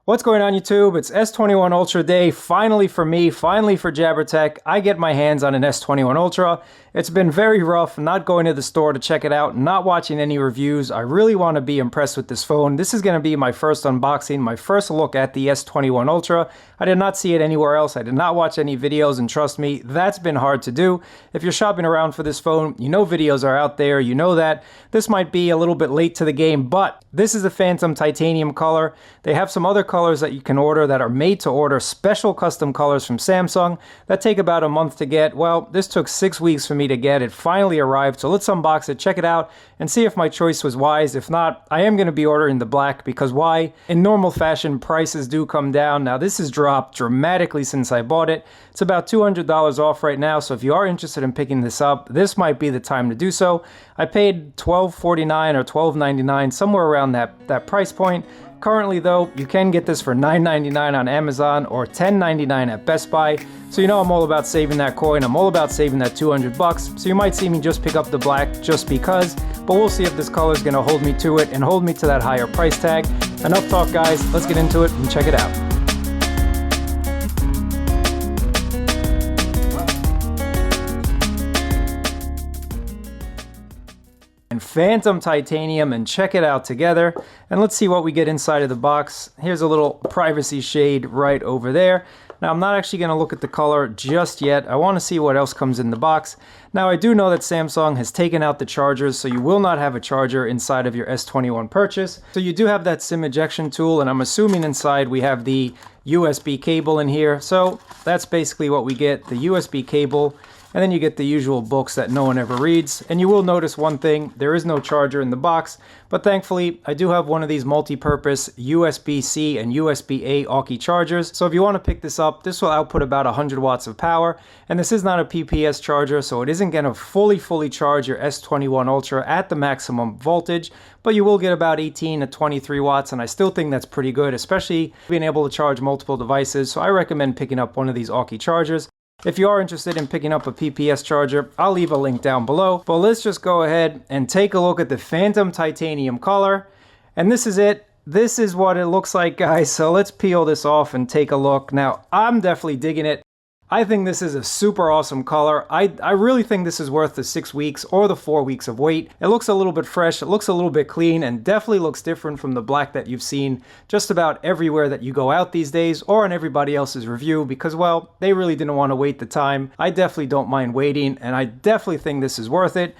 What's going on YouTube? It's S21 Ultra day, finally for me, finally for JabberTech. I get my hands on an S21 Ultra. It's been very rough not going to the store to check it out, not watching any reviews. I really want to be impressed with this phone. This is going to be my first unboxing, my first look at the S21 Ultra. I did not see it anywhere else. I did not watch any videos, and trust me, that's been hard to do. If you're shopping around for this phone, you know videos are out there, you know that. This might be a little bit late to the game, but this is the Phantom Titanium color. They have some other colors that you can order that are made to order, special custom colors from Samsung that take about a month to get. Well, this took 6 weeks for me to get. It finally arrived, so let's unbox it, check it out, and see if my choice was wise. If not, I am going to be ordering the black, because why? In normal fashion, prices do come down. Now, this has dropped dramatically since I bought it. It's about $200 off right now, so if you are interested in picking this up, this might be the time to do so. I paid $12.49 or $12.99, somewhere around that price point. Currently though, you can get this for $9.99 on Amazon or $10.99 at Best Buy. So you know I'm all about saving that coin. I'm all about saving that 200 bucks. So you might see me just pick up the black just because, but we'll see if this color is going to hold me to it and hold me to that higher price tag. Enough talk, guys. Let's get into it and check it out. Phantom Titanium, and check it out together, and let's see what we get inside of the box. Here's a little privacy shade right over there. Now, I'm not actually going to look at the color just yet. I want to see what else comes in the box. Now, I do know that Samsung has taken out the chargers, so you will not have a charger inside of your S21 purchase. So you do have that SIM ejection tool, and I'm assuming inside we have the USB cable in here. So that's basically what we get, the USB cable. And then you get the usual books that no one ever reads. And you will notice one thing, there is no charger in the box, but thankfully I do have one of these multi-purpose USB-C and USB-A AUX chargers. So if you want to pick this up, this will output about 100 watts of power. And this is not a PPS charger, so it isn't going to fully charge your S21 Ultra at the maximum voltage, but you will get about 18 to 23 watts, and I still think that's pretty good, especially being able to charge multiple devices. So I recommend picking up one of these AUX chargers. If you are interested in picking up a PPS charger, I'll leave a link down below. But let's just go ahead and take a look at the Phantom Titanium color. And this is it. This is what it looks like, guys. So let's peel this off and take a look. Now, I'm definitely digging it. I think this is a super awesome color. I really think this is worth the 6 weeks or the 4 weeks of wait. It looks a little bit fresh, it looks a little bit clean, and definitely looks different from the black that you've seen just about everywhere that you go out these days, or on everybody else's review, because, well, they really didn't want to wait the time. I definitely don't mind waiting, and I definitely think this is worth it.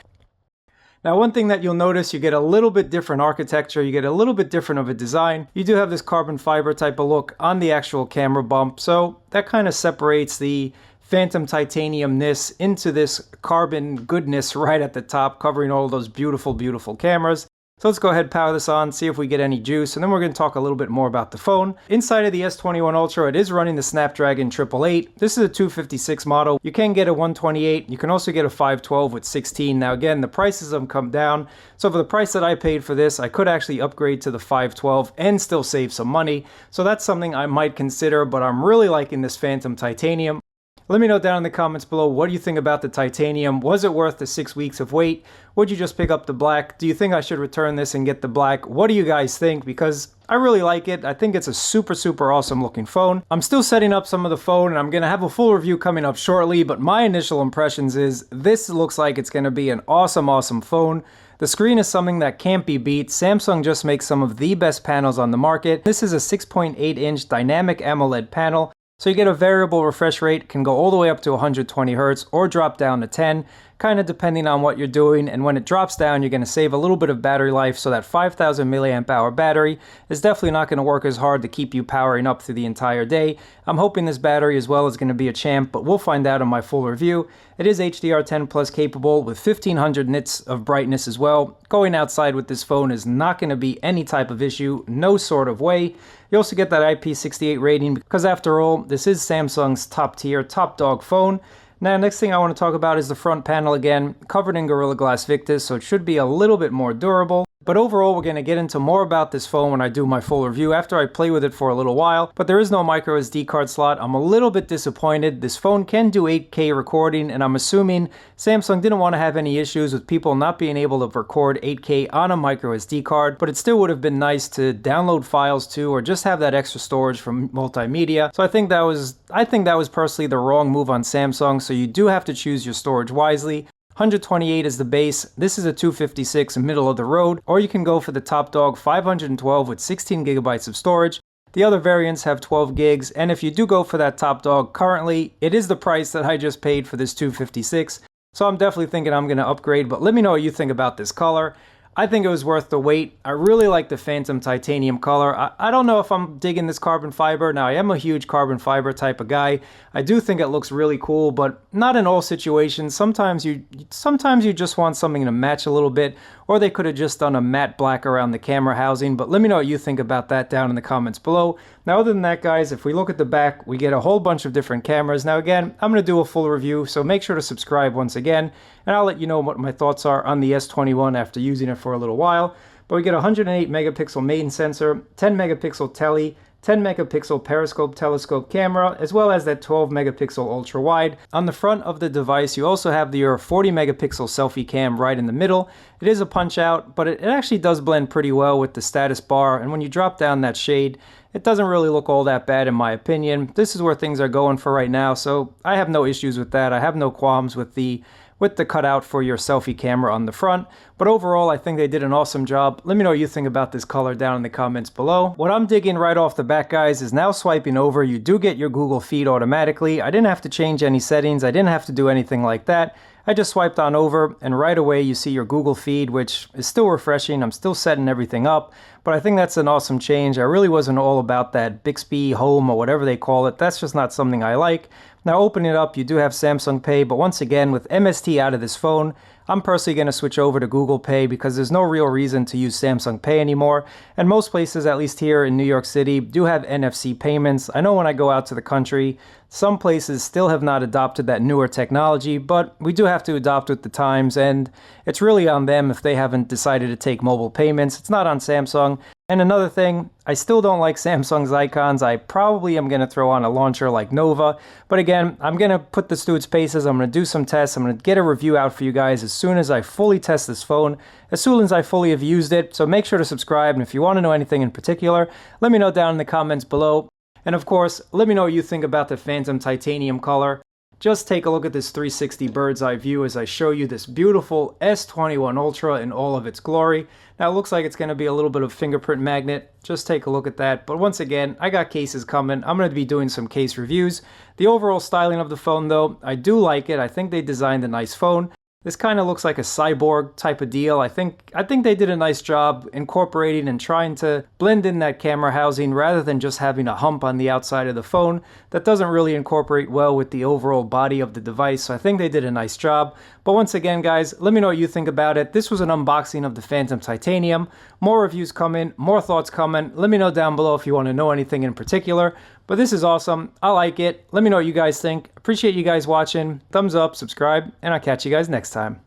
Now, one thing that you'll notice, you get a little bit different architecture, you get a little bit different of a design. You do have this carbon fiber type of look on the actual camera bump, so that kind of separates the Phantom Titanium-ness into this carbon goodness right at the top, covering all of those beautiful, beautiful cameras. So let's go ahead and power this on, see if we get any juice, and then we're going to talk a little bit more about the phone. Inside of the S21 Ultra, it is running the Snapdragon 888. This is a 256 model. You can get a 128. You can also get a 512 with 16. Now again, the prices have come down. So for the price that I paid for this, I could actually upgrade to the 512 and still save some money. So that's something I might consider, but I'm really liking this Phantom Titanium. Let me know down in the comments below, what do you think about the titanium? Was it worth the 6 weeks of wait? Would you just pick up the black? Do you think I should return this and get the black? What do you guys think? Because I really like it. I think it's a super awesome looking phone. I'm still setting up some of the phone, and I'm going to have a full review coming up shortly, but my initial impressions is this looks like it's going to be an awesome phone. The screen is something that can't be beat. Samsung just makes some of the best panels on the market. This is a 6.8-inch dynamic AMOLED panel. So you get a variable refresh rate, can go all the way up to 120 Hz or drop down to 10, kind of depending on what you're doing. And when it drops down, you're going to save a little bit of battery life, so that 5,000 milliamp hour battery is definitely not going to work as hard to keep you powering up through the entire day. I'm hoping this battery as well is going to be a champ, but we'll find out in my full review. It is HDR10 Plus capable with 1500 nits of brightness as well. Going outside with this phone is not going to be any type of issue, no sort of way. You also get that IP68 rating because, after all, this is Samsung's top tier, top dog phone. Now, next thing I want to talk about is the front panel again, covered in Gorilla Glass Victus, so it should be a little bit more durable. But overall, we're going to get into more about this phone when I do my full review after I play with it for a little while. But there is no micro SD card slot. I'm a little bit disappointed. This phone can do 8K recording, and I'm assuming Samsung didn't want to have any issues with people not being able to record 8K on a micro SD card, but it still would have been nice to download files too, or just have that extra storage for multimedia. So I think that was personally the wrong move on Samsung. So you do have to choose your storage wisely. 128 is the base. This is a 256 middle of the road, or you can go for the top dog 512 with 16 gigabytes of storage. The other variants have 12 gigs, and if you do go for that top dog, currently it is the price that I just paid for this 256. So I'm definitely thinking I'm going to upgrade, but let me know what you think about this color. I think it was worth the wait. I really like the Phantom Titanium color. I don't know if I'm digging this carbon fiber. Now, I am a huge carbon fiber type of guy. I do think it looks really cool, but not in all situations. Sometimes you just want something to match a little bit, or they could have just done a matte black around the camera housing. But let me know what you think about that down in the comments below. Now, other than that, guys, if we look at the back, we get a whole bunch of different cameras. Now, again, I'm going to do a full review, so make sure to subscribe once again, and I'll let you know what my thoughts are on the S21 after using it for a little while. But we get a 108 megapixel main sensor, 10 megapixel tele, 10 megapixel periscope telescope camera, as well as that 12 megapixel ultra wide. On the front of the device, you also have your 40 megapixel selfie cam right in the middle. It is a punch out, but it actually does blend pretty well with the status bar, and when you drop down that shade, it doesn't really look all that bad in my opinion. This is where things are going for right now, so I have no issues with that. I have no qualms with the cutout for your selfie camera on the front. But overall, I think they did an awesome job. Let me know what you think about this color down in the comments below. What I'm digging right off the bat, guys, is now swiping over, you do get your Google feed automatically. I didn't have to change any settings. I didn't have to do anything like that. I just swiped on over, and right away you see your Google feed, which is still refreshing. I'm still setting everything up, but I think that's an awesome change. I really wasn't all about that Bixby Home or whatever they call it. That's just not something I like. Now, opening it up, you do have Samsung Pay, but once again, with MST out of this phone, I'm personally going to switch over to Google Pay because there's no real reason to use Samsung Pay anymore. And most places, at least here in New York City, do have NFC payments. I know when I go out to the country, some places still have not adopted that newer technology, but we do have to adopt with the times, and it's really on them if they haven't decided to take mobile payments. It's not on Samsung. And another thing, I still don't like Samsung's icons. I probably am going to throw on a launcher like Nova. But again, I'm going to put this through its paces. I'm going to do some tests. I'm going to get a review out for you guys as soon as I fully test this phone, as soon as I fully have used it. So make sure to subscribe. And if you want to know anything in particular, let me know down in the comments below. And of course, let me know what you think about the Phantom Titanium color. Just take a look at this 360 bird's eye view as I show you this beautiful S21 Ultra in all of its glory. Now it looks like it's going to be a little bit of fingerprint magnet. Just take a look at that. But once again, I got cases coming. I'm going to be doing some case reviews. The overall styling of the phone though, I do like it. I think they designed a nice phone. This kind of looks like a cyborg type of deal. I think they did a nice job incorporating and trying to blend in that camera housing rather than just having a hump on the outside of the phone. That doesn't really incorporate well with the overall body of the device, so I think they did a nice job. But once again, guys, let me know what you think about it. This was an unboxing of the Phantom Titanium. More reviews coming, more thoughts coming. Let me know down below if you want to know anything in particular. But this is awesome. I like it. Let me know what you guys think. Appreciate you guys watching. Thumbs up, subscribe, and I'll catch you guys next time.